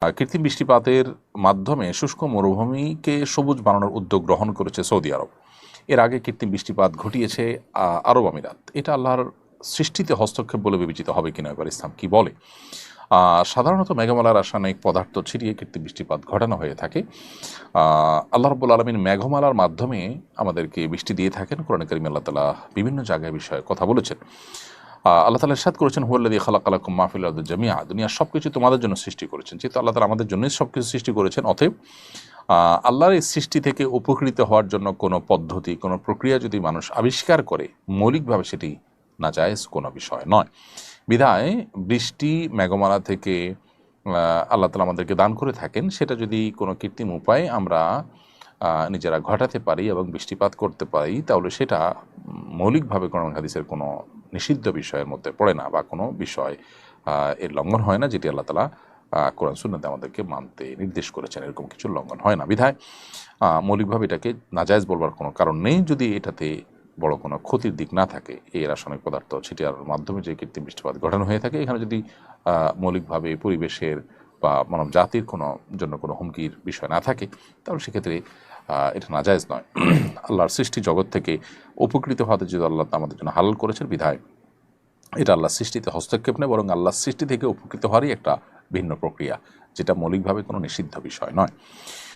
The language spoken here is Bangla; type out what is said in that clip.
কৃত্রিম বৃষ্টিপাতের মাধ্যমে শুষ্ক মরুভূমিকে সবুজ বানানোর উদ্যোগ গ্রহণ করেছে সৌদি আরব। এর আগে কৃত্রিম বৃষ্টিপাত ঘটিয়েছে আরব আমিরাত। এটা আল্লাহর সৃষ্টিতে হস্তক্ষেপ বলে বিবেচিত হবে কিনা, এবার ইসলাম কি বলে? সাধারণত মেঘমালার রাসায়নিক পদার্থ ছিটিয়ে কৃত্রিম বৃষ্টিপাত ঘটানো হয়ে থাকে। আল্লাহ রাব্বুল আলামিন মেঘমালার মাধ্যমে আমাদেরকে বৃষ্টি দিয়ে থাকেন। কোরআনে কারিমে আল্লাহ তাআলা বিভিন্ন জায়গায় বিষয়ে কথা বলেছেন। আল্লাহ তাআলা ইরশাদ করেছেন, হুয়াল্লাযী খালাকা লাকুম মা ফিল আরদি জামিআ, দুনিয়ার সবকিছু তোমাদের জন্য সৃষ্টি করেছেন। যেহেতু আল্লাহ তাআলা আমাদের জন্যই সবকিছু সৃষ্টি করেছেন, অতএব আল্লাহর এই সৃষ্টি থেকে উপকৃত হওয়ার জন্য কোনো পদ্ধতি, কোনো প্রক্রিয়া যদি মানুষ আবিষ্কার করে, মৌলিকভাবে সেটি নাজায়েজ কোনো বিষয় নয়। বিধায় বৃষ্টি মেঘমালা থেকে আল্লাহ তাআলা আমাদেরকে দান করে থাকেন। সেটা যদি কোনো কৃত্রিম উপায়ে আমরা নিজেরা ঘটাতে পারি এবং বৃষ্টিপাত করতে পারি, তাহলে সেটা মৌলিকভাবে কোরআন হাদিসের কোনো নিষিদ্ধ বিষয়ের মধ্যে পড়ে না, বা কোনো বিষয় এর লঙ্ঘন হয় না, যেটি আল্লাহ তাআলা কোরআন সুন্নাতে আমাদেরকে মানতে নির্দেশ করেছেন। এরকম কিছু লঙ্ঘন হয় না। বিধায় মৌলিকভাবে এটাকে নাজায়েজ বলবার কোনো কারণ নেই, যদি এটাতে বড় কোনো ক্ষতির দিক না থাকে। এই রাসায়নিক পদার্থ ছিটিয়ার মাধ্যমে যে কৃত্রিম বৃষ্টিপাত ঘটানো হয়ে থাকে, এখানে যদি মৌলিকভাবে পরিবেশের বা মানব জাতির জন্য কোনো হুমকির বিষয় না থাকে, তাহলে সেক্ষেত্রে এটা নাজায়েজ নয়। আল্লাহর সৃষ্টি জগৎ থেকে উপকৃত হওয়াতে যদি আল্লাহ আমাদের জন্য হালাল করেছেন, বিধায় এটা আল্লাহর সৃষ্টিতে হস্তক্ষেপ নেই, বরং আল্লাহর সৃষ্টি থেকে উপকৃত হওয়ারই একটা ভিন্ন প্রক্রিয়া, যেটা মৌলিকভাবে কোনো নিষিদ্ধ বিষয় নয়।